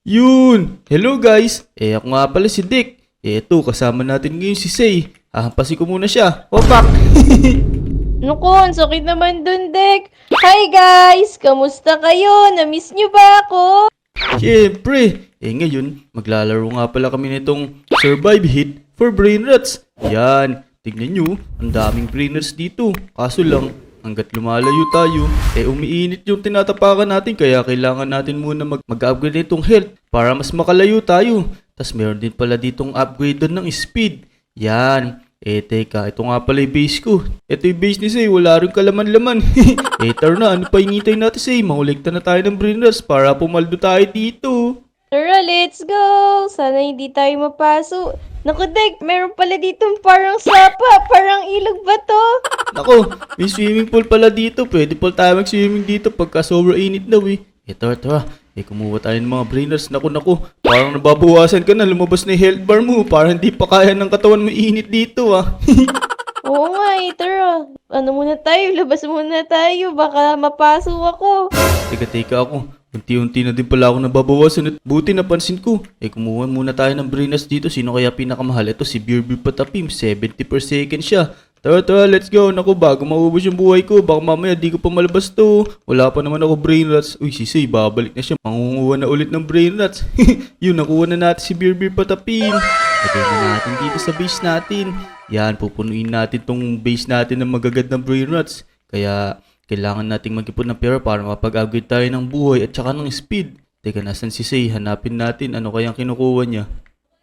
Yun! Hello guys! Ako nga pala si Dick. Eto, kasama natin ngayon si Say. Hahampasin ko muna siya. Opak! Naku, ang sakit naman dun, Dek. Hi guys! Kamusta kayo? Namiss niyo ba ako? Siyempre! Ngayon, maglalaro nga pala kami nitong Survive Hit for Brain Rats. Yan! Tignan nyo, ang daming brain rats dito. Kaso lang, hanggat lumalayo tayo, umiinit yung tinatapakan natin kaya kailangan natin muna mag-upgrade itong health para mas makalayo tayo. Tas meron din pala ditong upgrade doon ng speed. Yan. Teka, ito nga pala yung base ko. Ito yung base ni Say, wala rin kalaman-laman. Tara na, ano pa hinihintay natin Say? Makulikta na tayo ng brain rats para pumaldo tayo dito. Tara, let's go! Sana hindi tayo mapaso. Naku, Dek, meron pala dito parang sapa. Parang ilog ba to? Nako, may swimming pool pala dito. Pwede pala tayo mag-swimming dito pagka sobrang init daw eh. Tara. Kumuha tayo ng mga brainers. Naku. Parang nababawasan ka na. Lumabas na yung health bar mo. Parang hindi pa kaya ng katawan mo init dito ah. Oo nga tara. Ano muna tayo? Labas muna tayo. Baka mapaso ako. Teka ako. Unti-unti na din pala ako nababawasan at buti napansin ko. Kumuha muna tayo ng brainers dito. Sino kaya pinakamahal? Ito si Beer Patapim. 70 per second siya. Tara, let's go. Naku, bago maubos yung buhay ko, baka mamaya di ko pa malabas to. Wala pa naman ako brain rats. Uy, si Say, babalik na siya. Mangunguha na ulit ng brain rats. Yun, nakuha na natin si Beer Patapim. Lagay na natin dito sa base natin. Yan, pupunuin natin tong base natin ng magagad ng brain rats. Kaya, kailangan nating mag-ipon ng pera para makapag-upgrade tayo ng buhay at saka ng speed. Teka, nasan si Say? Hanapin natin ano kayang kinukuha niya.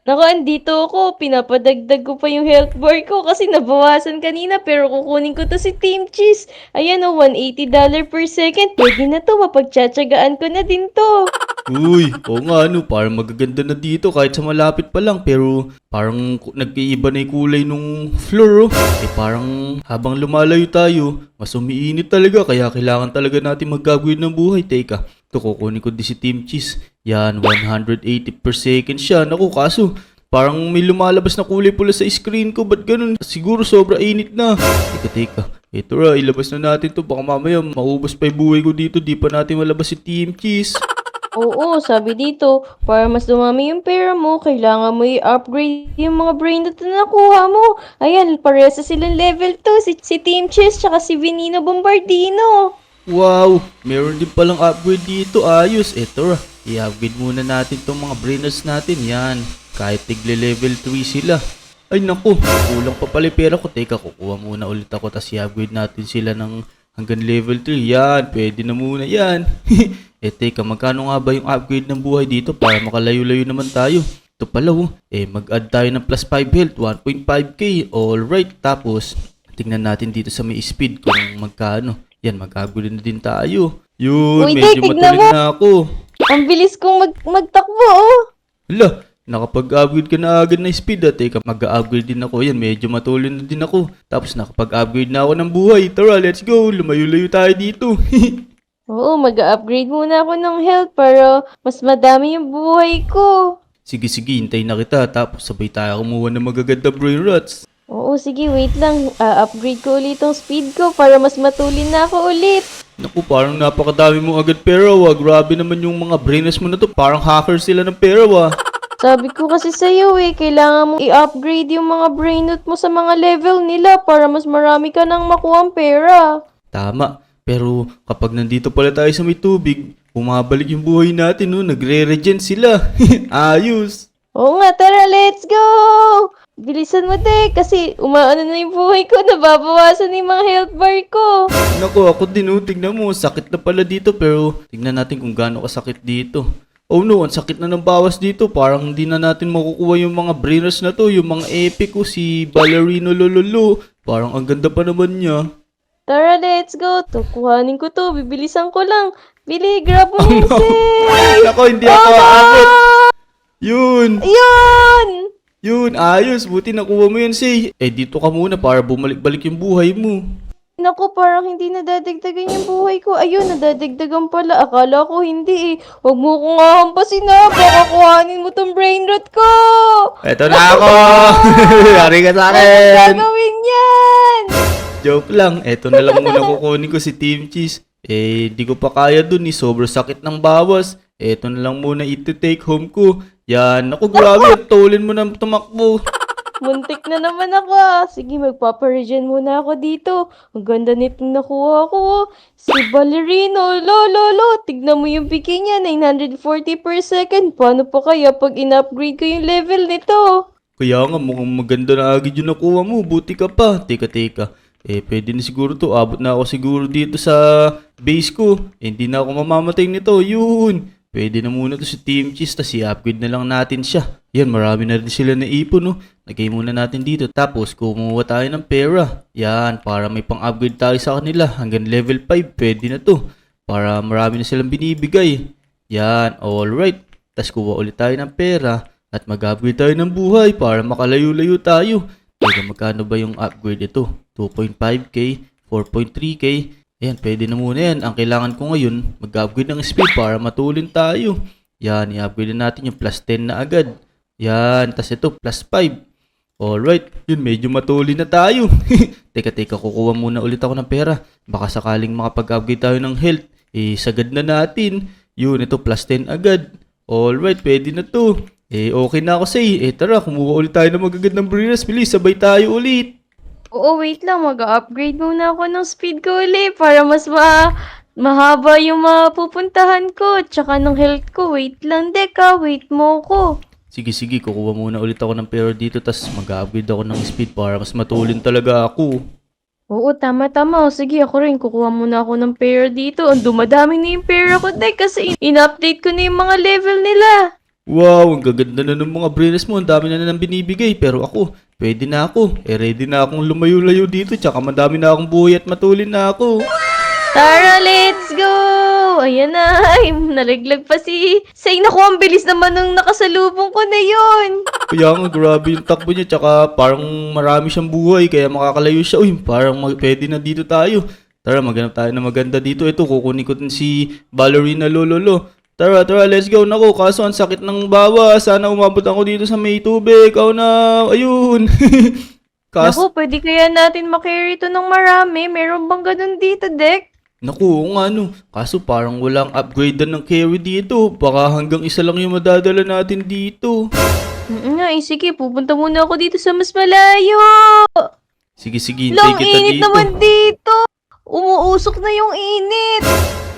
Naku, andito ako. Pinapadagdag ko pa yung health bar ko kasi nabawasan kanina pero kukunin ko to si Team Cheese. Ayan o, $180 per second. Pwede na to, mapagtsatsagaan ko na din to. Uy, oo nga ano, parang magaganda na dito kahit sa malapit pa lang pero parang nagkaiba na yung kulay nung floor oh. Parang habang lumalayo tayo, mas umiinit talaga kaya kailangan talaga natin mag-upgrade ng buhay. Teka, ito kukunin ko din si Team Cheese. Yan, 180 per second siya. Naku, kaso parang may lumalabas na kulay pula sa screen ko. Ba't ganun? Siguro sobra init na. Teka. Ito ra, ilabas na natin to. Baka mamaya maubos pa yung buhay ko dito. Di pa natin malabas si Team Cheese. Oo, sabi dito, para mas dumami yung pera mo, kailangan mo i-upgrade yung mga brain na nakuha mo. Ayan, parehas na silang level 2, si Team Cheese tsaka si Venino Bombardino. Wow, meron din palang upgrade dito. Ayos. Ito ra, i-upgrade muna natin tong mga brainers natin. Yan, kahit tigle level 3 sila. Ay naku, kulang pa pala yung pera ko. Teka, kukuha muna ulit ako tas i-upgrade natin sila ng hanggang level 3. Yan, pwede na muna yan. Teka, magkano nga ba yung upgrade ng buhay dito para makalayo-layo naman tayo? Ito pala mag-add tayo ng plus 5 health, 1.5k. Alright, tapos tingnan natin dito sa may speed kung magkano. Yan, mag-upgrade na din tayo. Yun, Uy, medyo tignan matulig mo. na ako. Ang bilis kong magtakbo, oh. Hala, nakapag-upgrade ka na agad na speed at teka, mag-upgrade din ako. Yan, medyo matulin na din ako. Tapos nakapag-upgrade na ako ng buhay. Tara, let's go. Lumayo-layo tayo dito. Oo, mag-upgrade muna ako ng health para mas madami yung buhay ko. Sige, hintay na kita. Tapos sabay tayo kumuha ng magaganda brain rats. Oo, sige, wait lang. Upgrade ko ulit yung speed ko para mas matulin na ako ulit. Naku, parang napakadami mong agad pera Grabe naman yung mga brain rats mo na to. Parang hacker sila ng pera Sabi ko kasi sa'yo kailangan mong i-upgrade yung mga brain root mo sa mga level nila para mas marami ka nang makuha pera. Tama. Pero kapag nandito pala tayo sa may tubig, bumabalik yung buhay natin nagre-regen sila. Ayos. Oo nga, tara, let's go! Bilisan mo, kasi umaano na yung buhay ko, nababawasan yung mga health bar ko. Naku, ako din tignan mo, sakit na pala dito pero tignan natin kung gaano kasakit dito. Oh no, ang sakit na ng bawas dito, parang hindi na natin makukuha yung mga brainers na to, yung mga epic si Ballerino Lololo. Parang ang ganda pa naman niya. Tara, let's go. Kuhanin ko to, bibilisan ko lang. Bili, grab mo yung safe! Naku, hindi ako aabot. Yun! Yun! Ayos, buti nakuha mo yun, Say. Dito ka muna para bumalik-balik yung buhay mo. Naku, parang hindi nadadagdagan yung buhay ko. Ayun, nadadagdagan pala. Akala ko hindi Huwag mo kong hahampasin baka kuhanin mo tong brain rot ko! Eto na ako! Yari ka sa Anong akin! gagawin yan? Joke lang, eto na lang muna kukunin ko si Team Cheese. Di ko pa kaya dun sobrang sakit ng bawas. Eto na lang muna iti-take home ko. Yan, naku grabe, at tolin mo na tumakbo. Muntik na naman ako ah. Sige, magpaparegen muna ako dito. Ang ganda nitong nakuha ko. Oh. Si Ballerino, lo, tignan mo yung piki niya, 940 per second. Paano pa kaya pag in-upgrade ko yung level nito? Kaya nga, mukhang maganda na agad yung nakuha mo. Buti ka pa. Teka. Pwede na siguro to. Abot na ako siguro dito sa base ko. Hindi na ako mamamatay nito. Yun. Pwede na muna to si Team Cheese. Tas i-upgrade na lang natin siya. Yan, marami na rin sila na ipon, no? Lagay muna natin dito. Tapos, kumuha tayo ng pera. Yan, para may pang-upgrade tayo sa kanila. Hanggang level 5, pwede na to. Para marami na silang binibigay. Yan, alright. Tapos, kuha ulit tayo ng pera. At mag-upgrade tayo ng buhay para makalayo-layo tayo. Teka, magkano ba yung upgrade ito? 2.5k, 4.3k. Ayan, pwede na muna yan. Ang kailangan ko ngayon, mag-upgrade ng speed para matulin tayo. Yan, i-upgrade na natin yung plus 10 na agad. Yan, tas ito, plus 5. Alright, yun, medyo matulin na tayo. Teka, kukuha muna ulit ako ng pera. Baka sakaling makapag-upgrade tayo ng health. Sagad na natin. Yun, ito, plus 10 agad. Alright, pwede na to. Okay na ako say. Tara, kumuha ulit tayo ng magagandang breeders. Bilis, sabay tayo ulit. Oo, wait lang. Mag-upgrade muna ako ng speed ko ulit para mas mahaba yung mapupuntahan ko. Tsaka ng health ko. Wait lang, Deka. Wait mo ko. Sige, kukuha muna ulit ako ng pera dito. Tas mag-upgrade ako ng speed para mas matulin talaga ako. Oo, tama. O, sige, ako rin. Kukuha muna ako ng pair dito. Ang dumadami na yung pair ko, Dek. Kasi in-update ko na yung mga level nila. Wow, ang gaganda na ng mga breeders mo. Ang dami na nang binibigay. Pero ako, pwede na ako. Ready na akong lumayo-layo dito. Tsaka madami na akong buhay at matulin na ako. Tara, let's go! Ayan na, ay, nalaglag pa si Say. Naku, ang bilis naman ng nakasalubong ko na yun. Kaya nga, grabe yung takbo niya. Tsaka parang marami siyang buhay. Kaya makakalayo siya. Uy, parang pwede na dito tayo. Tara, maghanap tayo na maganda dito. Ito, kukunin ko din si Ballerina Lololo. Tara, let's go. Naku, kaso ang sakit ng bawa. Sana umabot ako dito sa may tubig. Oh no, ayun. Naku, pwede kaya natin makarry ito ng marami. Meron bang ganun dito, Dek? Naku, oo nga no. Kaso parang walang upgrade ng carry dito. Baka hanggang isa lang yung madadala natin dito. Nga, sige, pupunta muna ako dito sa mas malayo. Sige, hintay Lang kita init dito. naman dito. Umuusok na yung init.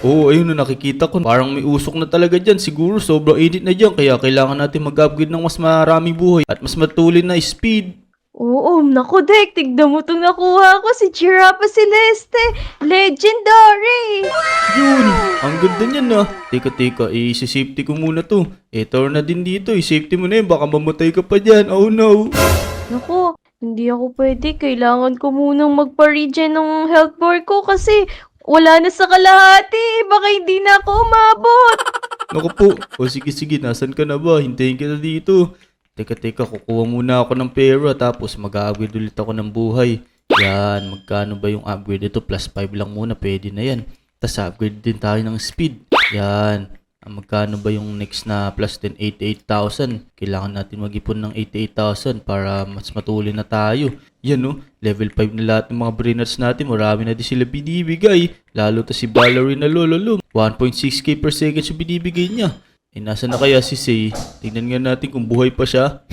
Oo, ayun na nakikita ko. Parang may usok na talaga dyan. Siguro sobrang init na dyan. Kaya kailangan natin mag-upgrade ng mas maraming buhay at mas matulin na speed. Oo, naku, Dek. Tignan mo itong nakuha ko. Si Giraffe Celeste. Legendary. Yun! Ang ganda niyan na. Teka, i-safety ko muna to. Turn na din dito. I-safety mo na yun. Baka mamatay ka pa dyan. Oh no! Naku, hindi ako pwede. Kailangan ko munang magpa-regen ng health bar ko kasi wala na sa kalahati. Baka hindi na ako umabot. Naku po. O sige, nasan ka na ba? Hintayin kita dito. Teka, kukuha muna ako ng pera tapos mag-upgrade ulit ako ng buhay. Yan, magkano ba yung upgrade? Ito, plus 5 lang muna, pwede na yan. Tapos upgrade din tayo ng speed. Yan, magkano ba yung next na plus 10? 88,000. Kailangan natin mag-ipon ng 88,000 para mas matulin na tayo. Yan no, level 5 na lahat ng mga brainers natin. Marami na din sila binibigay. Lalo to si Ballerina Lololo. 1.6k per second siya binibigay niya. Nasa na kaya si Say? Tignan nga natin kung buhay pa siya.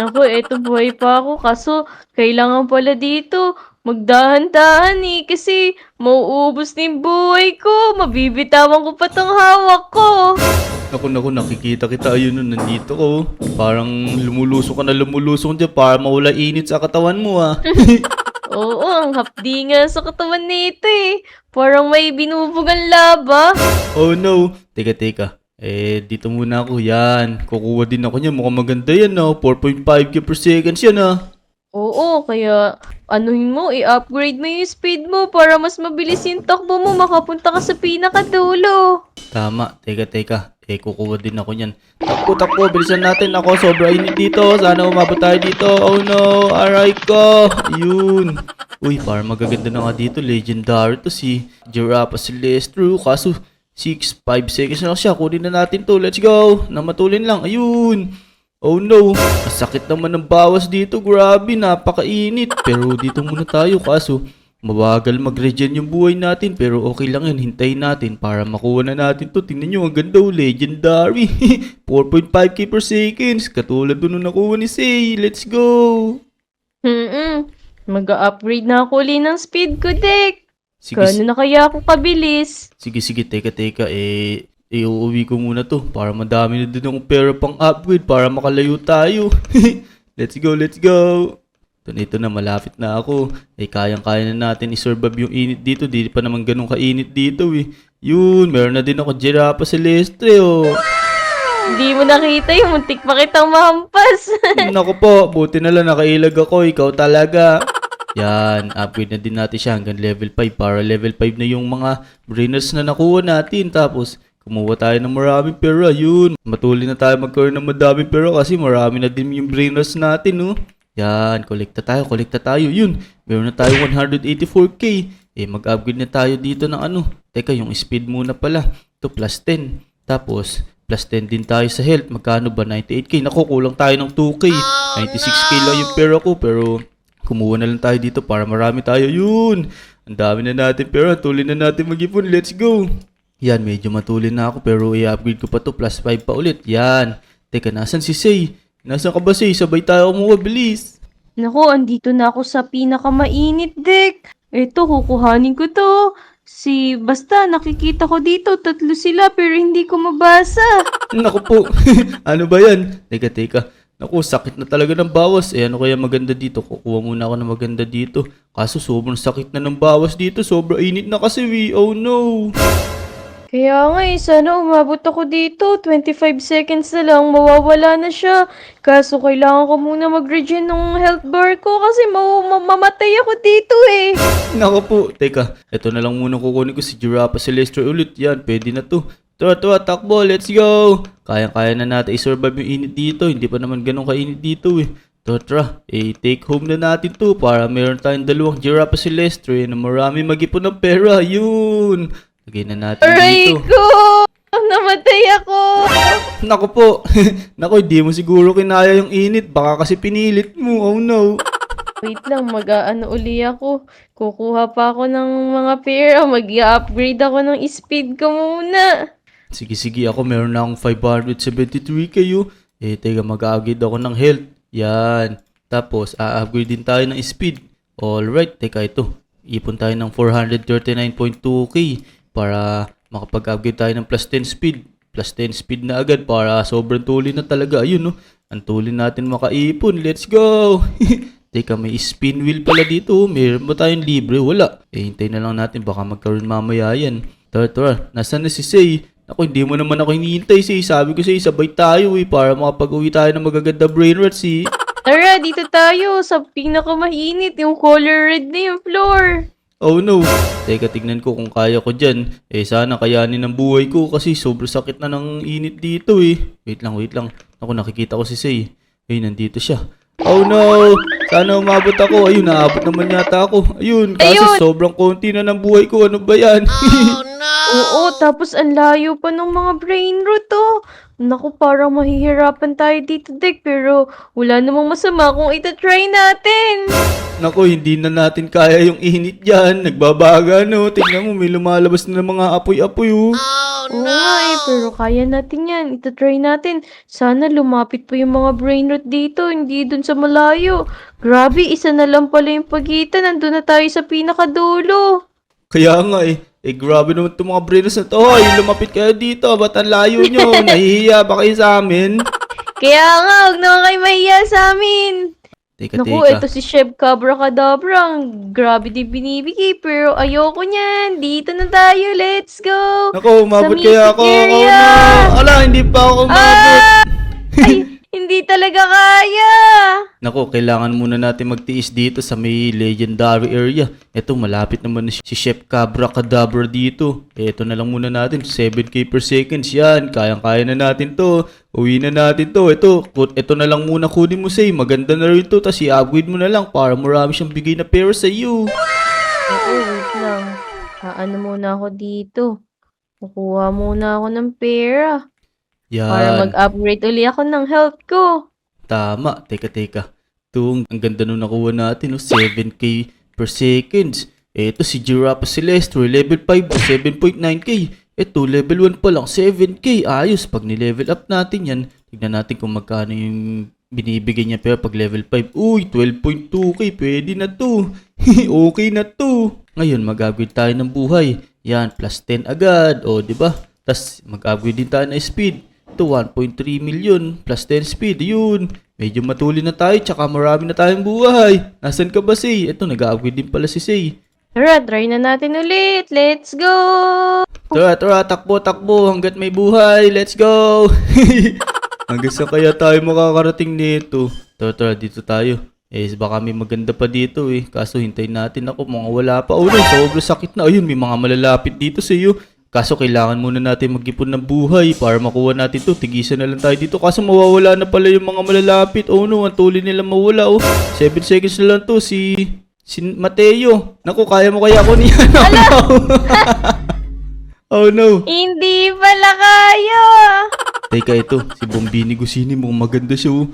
Naku, eto buhay pa ako. Kaso, kailangan pala dito magdahan-dahan kasi mauubos na yung buhay ko. Mabibitawan ko pa tong hawak ko. Naku, nakikita kita. Ayun nun, nandito ko. Parang lumulusong dyan para mawala init sa katawan mo ah. Oo, ang hapdi nga sa katawan nito eh. Parang may binubugang laba. Oh no. Teka. Dito muna ako. Yan. Kukuha din ako niyan. Mukhang maganda yan, no? 4.5k per seconds yan, ah. Oo, kaya anuhin mo, i-upgrade mo yung speed mo para mas mabilis yung takbo mo, makapunta ka sa pinakadulo. Tama. Teka. Kukuha din ako niyan. Takbo. Bilisan natin ako. Sobra init dito. Sana umabot tayo dito. Oh no. Aray ko. Yun. Uy, parang magaganda na nga dito. Legendary to si Giraffe Celeste. Kaso 5 seconds na lang siya. Kunin na natin to. Let's go. Namatulin lang. Ayun. Oh no. Masakit naman ng bawas dito. Grabe. Napakainit. Pero dito muna tayo. Kaso mabagal mag-regen yung buhay natin pero okay lang yun, hintayin natin para makuha na natin to. Tingnan nyo, ang ganda oh, legendary. 4.5k per seconds, katulad dun nung nakuha ni Say. Let's go! Mag-upgrade na ako uli ng speed ko, Dek. Sige, Kano na kaya ako kabilis? sige, teka, uuwi ko muna to para madami na din akong pera pang upgrade para makalayo tayo. Let's go. Ito na, malapit na ako. Kayang-kaya na natin i-survive yung init dito. Di pa naman ganun kainit dito eh. Yun, meron na din ako Giraffe Celeste oh. Hindi mo nakita yung muntik pa kitang mahampas. Naku po, buti na lang nakailag ako. Ikaw talaga. Yan, upgrade na din natin siya hanggang level 5 para level 5 na yung mga brainers na nakuha natin. Tapos, kumuha tayo ng maraming pera. Yun, matuloy na tayo magkaroon ng madaming pera kasi marami na din yung brainers natin, no? Yan, kolekta tayo. Yun, meron na tayo 184k. Mag-upgrade na tayo dito ng ano. Teka, yung speed muna pala. Ito, plus 10. Tapos, plus 10 din tayo sa health. Magkano ba? 98k. Naku, kulang tayo ng 2k. 96k lang yung pera ko, pero kumuha na lang tayo dito para marami tayo. Yun, ang dami na natin pera. Tuloy na natin mag-ipon. Let's go. Yan, medyo matulin na ako pero i-upgrade ko pa to. Plus 5 pa ulit. Yan. Teka, nasan si Say? Nasaan ka ba, Say? Sabay tayo kumuha. Bilis. Naku, andito na ako sa pinakamainit, Dek. Eto, kukuhanin ko to. Basta nakikita ko dito, 3 sila pero hindi ko mabasa. Naku po. Ano ba yan? Teka. Naku, sakit na talaga ng bawas. Ano kaya maganda dito? Kukuha muna ako ng maganda dito. Kaso sobrang sakit na ng bawas dito. Sobrang init na kasi. Oh no. Kaya nga sana umabot ako dito. 25 seconds na lang, mawawala na siya. Kaso kailangan ko muna mag-regen ng health bar ko kasi mamatay ako dito eh. Naku po. Teka, ito na lang muna kukunin ko si Giraffe Celeste ulit. Yan, pwede na to. Tara, takbo, let's go! Kaya na natin i-survive yung init dito. Hindi pa naman ganun kainit dito eh. Tara, take home na natin to para meron tayong 2 Giraffe Celeste na marami mag-ipon ng pera. Yun! Lagay na natin Aray dito. ko! Namatay ako! Naku po. Naku, hindi mo siguro kinaya yung init. Baka kasi pinilit mo. Oh no. Wait lang, mag-aano uli ako. Kukuha pa ako ng mga pera. Mag-i-upgrade ako ng speed ko muna. Sige, ako meron na akong 573 kayo. Teka, mag-upgrade ako ng health. Yan. Tapos, upgrade din tayo ng speed. Alright, teka ito. Ipon tayo ng 439.2k para makapag-upgrade tayo ng plus 10 speed. Plus 10 speed na agad para sobrang tuloy na talaga. Ayun, no? Ang tuloy natin makaipon. Let's go! Teka, may spin wheel pala dito. Meron ba tayong libre? Wala. Hintay na lang natin. Baka magkaroon mamaya yan. Tara. Nasaan na si Say? Ako, hindi mo naman ako hinihintay, Say. Sabi ko, Say, sabay tayo para makapag-uwi tayo ng magaganda brain rot, si. Tara, dito tayo sa pinakamainit. Yung color red na yung floor. Oh no. Teka, tignan ko kung kaya ko dyan. Sana kayanin ang buhay ko kasi sobrang sakit na ng init dito eh. Wait lang. Ako, nakikita ko si Say. Nandito siya. Oh no! Sana umabot ako. Ayun, naabot naman yata ako. Ayun, kaso sobrang konti na ng buhay ko. Ano ba yan? Oo, tapos ang layo pa ng mga brain root oh. Naku, parang mahihirapan tayo dito, Dek. Pero wala namang masama kung itatry natin. Naku, hindi na natin kaya yung init dyan. Nagbabaga, no? Tingnan mo, may lumalabas na ng mga apoy-apoy, oh. Oo nga eh, pero kaya natin yan. Itatry natin. Sana lumapit pa yung mga brain root dito, hindi dun sa malayo. Grabe, isa na lang pala yung pagitan. Nandun na tayo sa pinakadulo. Kaya nga grabe naman itong mga brainers na to. Hoy, lumapit kayo dito. Ba't ang layo nyo? Nahihiya ba kayo sa amin? Kaya nga, huwag naman kayo mahiya sa amin. Teka. Naku, ito si Chef Cabra Kadabra. Grabe din binibigay, pero ayoko niyan. Dito na tayo, let's go. Naku, umabot Sa kaya music ako. Oh area. no. Ala, hindi pa ako umabot. Ay, hindi talaga kaya. Naku, kailangan muna natin magtiis dito sa may legendary area. Ito, malapit naman na si Chef Cabra Kadabra dito. Ito na lang muna natin, 7k per seconds. Yan, kayang-kaya na natin to. Uwi na natin to. Ito na lang muna kunin mo, Say. Maganda na rin to. Tapos i-upgrade mo na lang para marami siyang bigay na pera sa iyo. Naku, wait lang. Ano muna ako dito. Kukuha muna ako ng pera. Para Yan. mag-upgrade uli ako ng health ko. Tama. Teka. Ang ganda nung nakuha natin, 7k per seconds. Eto si Giraffe Celestor, level 5, 7.9k. Eto, level 1 pa lang, 7k. Ayos, pag ni-level up natin yan, tignan natin kung magkano yung binibigay niya. Pero pag level 5, uy, 12.2k, pwede na to. Okay na to. Ngayon, mag-upgrade tayo ng buhay. Yan, plus 10 agad. O, di ba? Tapos, mag-upgrade din tayo ng speed. Ito, 1.3 million, plus 10 speed. Yun. Medyo matuli na tayo, tsaka marami na tayong buhay. Nasaan ka ba, Say? Ito, nag-upgrade din pala si Say. Tara, try na natin ulit. Let's go! Tara, takbo, hanggat may buhay. Let's go! Hanggang saan kaya tayo makakarating nito? Tara, dito tayo. Baka may maganda pa dito eh. Kaso hintayin natin ako, mga wala pa. Oh no, sobrang sakit na. Ayun, may mga malalapit dito sa iyo. Kaso kailangan muna natin mag-ipon ng buhay para makuha natin to. Tigisan na lang tayo dito. Kaso mawawala na pala yung mga malalapit. Oh no, ang tuloy nila mawala. Oh, 7 seconds na lang to. Si Mateo. Naku, kaya mo kaya ako niya? Oh no. Hindi pala kaya! Teka, ito. Si Bombini Gusini mo. Maganda siya. Oh.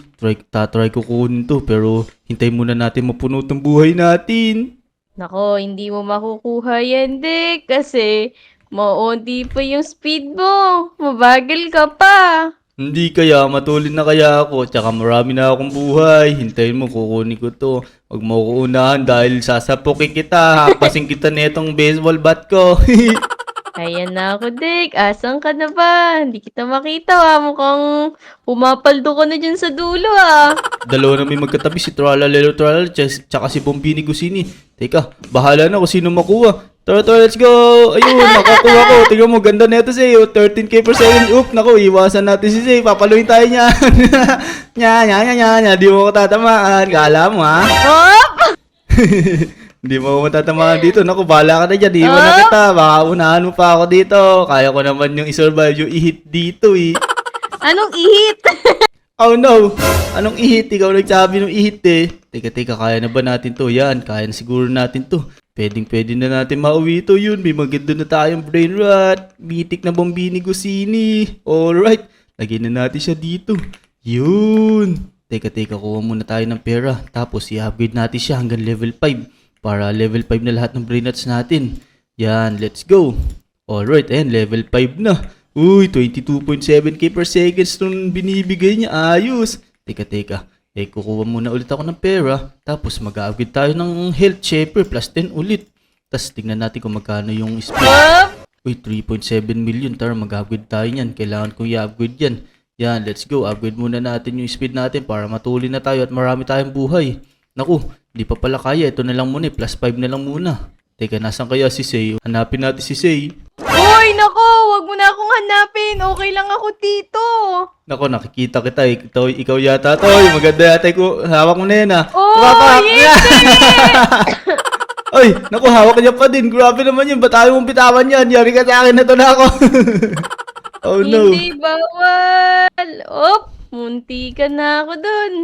Tatry ko kunin to. Pero hintay muna natin mapuno ng buhay natin. Nako, hindi mo makukuha yan, Dick. Kasi maunti pa yung speed mo. Mabagal ka pa. Hindi kaya, matulin na kaya ako. Tsaka marami na akong buhay. Hintayin mo, kukunin ko to. Huwag mo ko unahan dahil sasapukin kita. Hapasin kita netong baseball bat ko. Ayan na ako, Dick. Asan ka na ba? Hindi kita makita, ah. Mukhang pumapaldo ka na dyan sa dulo, ah. Dalawa na may magkatabi, si Tralalero tsaka si Bombini Gusini. Teka, bahala na kung sino makuha. Tara, let's go! Ayun, nakakuha ko. Tingnan mo, ganda na ito sa'yo. 13k per second. Oop, naku, iwasan natin si Zay. Papaluin tayo niyan. Nya. Di mo ko tatamaan. Kala mo, ha? Hop! Hindi mo ako matatamaan dito. Naku, bahala ka na dyan. Iwan na kita. Baka unahan mo pa ako dito. Kaya ko naman yung isurvive yung ihit dito eh. Anong ihit? Oh no! Anong ihit? Ikaw nagsabi ng ihit eh. Teka, kaya na ba natin to? Yan, kaya na siguro natin to. Pwede na natin mauwi ito yun. May maganda na tayong brain rot. Mitik na Bombini Gusini. Alright, lagyan na natin siya dito. Yun. Teka, kuha muna tayo ng pera. Tapos i-upgrade natin siya hanggang level 5. Para level 5 na lahat ng brain rots natin. Yan, let's go. Alright, ayan, level 5 na. Uy, 22.7k per seconds nung binibigay niya. Ayos. Teka. Kukuha muna ulit ako ng pera. Tapos mag-upgrade tayo ng health shaper plus 10 ulit. Tapos tingnan natin kung magkano yung speed. Uy, 3.7 million. Tara, mag-upgrade tayo yan. Kailangan kong i-upgrade yan. Yan, let's go. Upgrade muna natin yung speed natin para matuli na tayo at marami tayong buhay. Naku, di pa pala kaya. Ito na lang muna. Plus 5 na lang muna. Teka, nasan kaya si Say? Hanapin natin si Say. Uy, nako! Wag mo na akong hanapin. Okay lang ako dito. Nako, nakikita kita eh. Ikaw yata to. Maganda yata ko. Hawak mo na yan ah. Oh, yes! Ay, naku, hawak niya pa din. Grabe naman yun. Ba't ayaw mong bitawan yan? Yari ka sa akin na to na ako. Oh no. Hindi bawal. Op, munti ka na ako dun.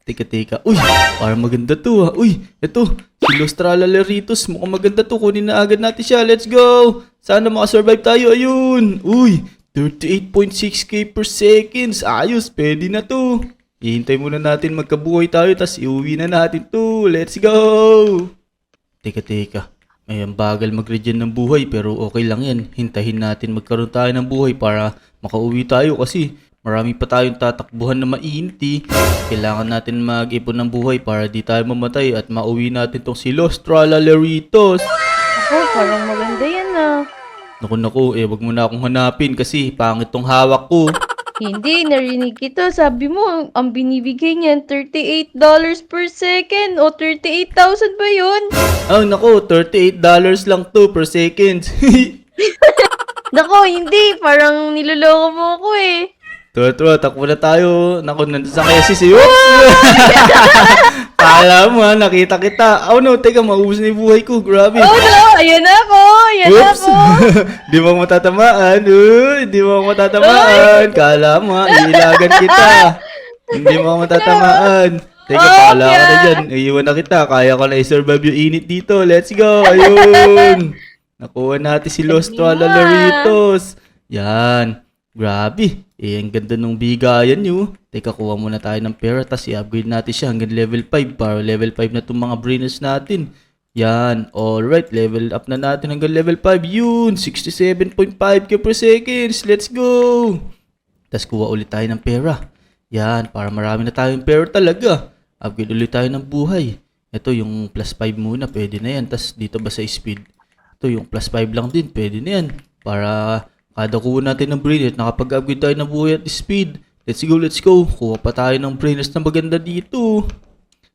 Teka. Uy, parang maganda to ha. Uy, eto. Si Los Tralaleritos. Mukhang maganda to. Kunin na agad natin siya. Let's go. Sana makasurvive tayo. Ayun. Uy, 38.6k per seconds. Ayos, pwede na to. Ihintay muna natin magkabuhay tayo. Tapos iuwi na natin to. Let's go. Teka. May ang bagal mag-regen ng buhay. Pero okay lang yan. Hintahin natin magkaroon tayo ng buhay para makauwi tayo. Kasi marami pa tayong tatakbuhan na mainti. Kailangan natin mag-ipon ng buhay para di tayo mamatay at mauwi natin tong si Los Tralaleritos. Ako, parang maganda yan ah. Naku, wag mo na akong hanapin kasi pangit tong hawak ko. Hindi, narinig kita. Sabi mo, ang binibigay niyan, $38 per second. O 38,000 ba yun? Naku, $38 lang to per second. Nako, hindi. Parang niloloko mo ako eh. Tara, takbo na tayo. Naku, nandun kaya si Oops! Kala mo ha, nakita kita. Oh no, teka, maubos na yung buhay ko. Grabe. Oh no, ayan na ako. Oops! Di mo ako matatamaan. Di mo ako matatamaan. Kala mo ha, iilagan kita. Hindi mo ako matatamaan. Teka, pakala ka na dyan. Iiwan na kita. Kaya ko na i-survive yung init dito. Let's go. Ayun. Nakuha natin si Los Tralaleritos. Yan. Grabe. Ang ganda nung bigayan nyo. Teka, kuha muna tayo ng pera. Tapos i-upgrade natin siya hanggang level 5. Para level 5 na itong mga brainers natin. Yan, alright, level up na natin hanggang level 5. Yun, 67.5k per seconds. Let's go! Tapos kuha ulit tayo ng pera. Yan, para marami na tayong pera talaga. Upgrade ulit tayo ng buhay. Ito yung plus 5 muna, pwede na yan. Tapos dito ba sa speed? Ito yung plus 5 lang din, pwede na yan. Para kada kuha natin ng brain at nakapag-upgrade tayo ng buhay at speed. Let's go, let's go. Kuha pa tayo ng brainers na maganda dito.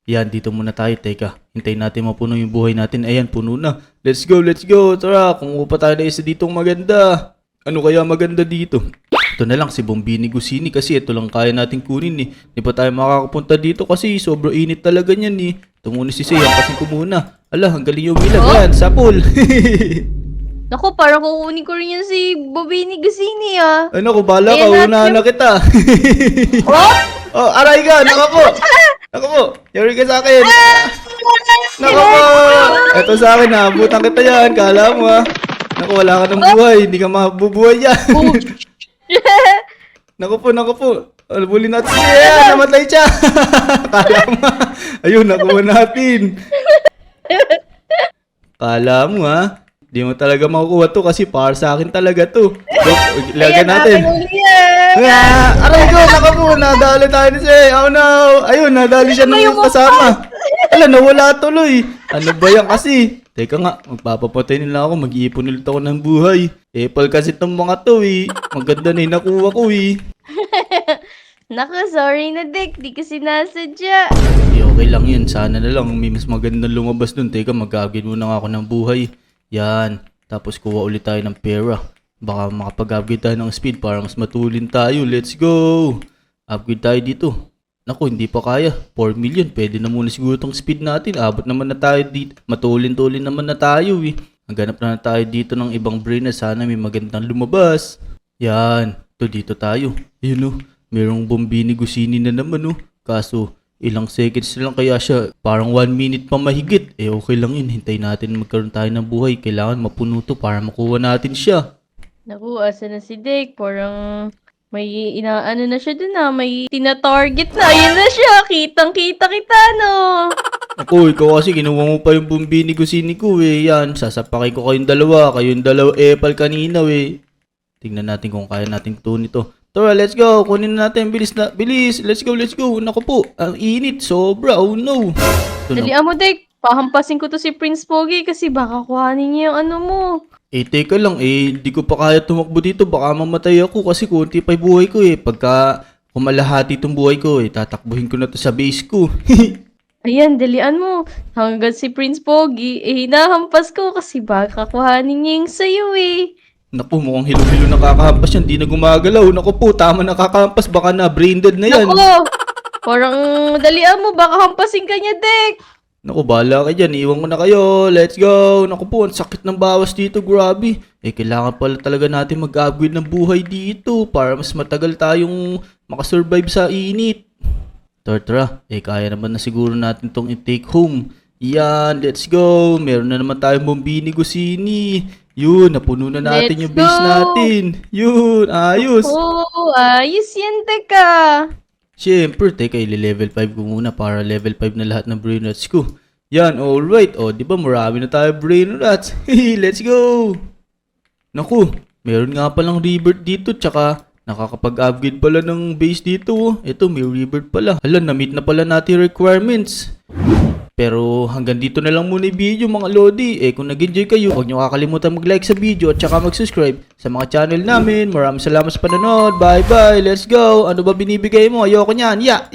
Yan, dito muna tayo. Teka, hintayin natin mapuno yung buhay natin. Ayan, puno na. Let's go, let's go. Tara, kumuha pa tayo na isa ditong maganda. Ano kaya maganda dito? Ito na lang si Bombini Gusini kasi ito lang kaya natin kunin eh. Di pa tayo makakapunta dito kasi sobrang init talaga niyan eh. Ito muna si Seiya kasi ko muna. Ala, ang galing yung bilang. Oh? Yan, sapul. Naku, parang kukunin ko rin yan si Bobini Gusini ah. Ano ko, bala ka. Ayan, Unahan na kita. Oh? Oh, aray ka. Naka po. Naka po. Yari ka sa akin. Naka po. Ito sa akin, naabutan kita yan. Kala mo ah. Naku, wala ka ng buhay. Hindi ka mabubuhay yan. Naku po. Albulin natin siya. Namatay siya. Kala mo ah. Ayun, nakuha natin. Kala mo ah. Di mo talaga makukuha to kasi para sa akin talaga to. Lagyan natin. Aray ko, naka po, nadali tayo ni Sey. Oh no. Ayun, nadali siya ng kasama. Ala, nawala tuloy. Ano ba yan kasi? Teka nga, magpapapatay nila ako, mag-iipon ulit ako ng buhay. Epal kasi itong mga to eh. Maganda na yung nakuha ko eh. Naku, sorry na Dek, di kasi nasadya. Okay lang yun, sana na lang may mas magandang lumabas dun. Teka, mag-upgrade muna nga ako ng buhay. Yan, tapos kuha ulit tayo ng pera. Baka makapag-upgrade tayo ng speed para mas matulin tayo. Let's go! Upgrade tayo dito. Naku, hindi pa kaya. 4 million. Pwede na muna siguro itong speed natin. Abot naman na tayo dito. Matulin-tulin naman na tayo eh. Maghanap na tayo dito ng ibang brain na sana may magandang lumabas. Yan. Ito dito tayo. Yun o. Merong Bombini Gusini na naman o. Kaso, ilang seconds na lang kaya siya. Parang 1 minute pa mahigit. Okay lang yun. Hintayin natin magkaroon tayo ng buhay. Kailangan mapuno to para makuha natin siya. Naku, asa na si Dek? Parang may inaano na siya dun ah. May tina-target na. Ayan na siya. Kitang-kita kita, no? Ako, ikaw kasi kinuha mo pa yung Bombini Gusini ko eh. Yan, sasapakay ko kayong dalawa. Kayong dalawa epal kanina eh. Tingnan natin kung kaya natin tunin ito. Tara, let's go. Kunin na natin. Bilis na. Bilis. Let's go, let's go. Naku po. Ang init. Sobra. Oh no. Ito na. Dalian mo, Dek. Pahampasin ko to si Prince Pogi kasi baka kuhanin niya yung ano mo. Teka lang. Di ko pa kaya tumakbo dito. Baka mamatay ako kasi kunti pa yung buhay ko eh. Pagka kumalahati itong buhay ko eh, tatakbuhin ko na to sa base ko. Ayan, dalian mo. Hanggang si Prince Pogi, hinahampas ko kasi baka kuhanin niya yung sayo eh. Naku, mukhang hilo-hilo nakakahampas yan. Di na gumagalaw. Naku po, tama nakakahampas. Baka na, brain dead na yan. Naku! Parang dalian mo, baka hampasin ka niya, Dek. Naku, bahala ka dyan. Iwan ko na kayo. Let's go. Naku po, ang sakit ng bawas dito. Grabe. Kailangan pala talaga natin mag-upgrade ng buhay dito para mas matagal tayong makasurvive sa init. Tara. Kaya naman na siguro natin tong i-take home. Yan, let's go. Meron na naman tayong Bombini Gusini. Yun, napuno na natin Let's yung base go. natin. Yun, ayos. Oh, ayos yan, teka. Siyempre, teka, level 5 ko muna para level 5 na lahat ng brain rats ko. Yan, alright. Di ba marami na tayo brain rats? Let's go! Naku, meron nga palang rebirth dito, tsaka nakakapag-upgrade pala ng base dito. Ito, may rebirth pala. Hala, na-meet na pala natin requirements. Pero hanggang dito na lang muna yung video mga Lodi. Kung nag-enjoy kayo, huwag nyo kakalimutan mag-like sa video at saka mag-subscribe sa mga channel namin. Maraming salamat sa panonood. Bye-bye. Let's go. Ano ba binibigay mo? Ayoko niyan. Ya.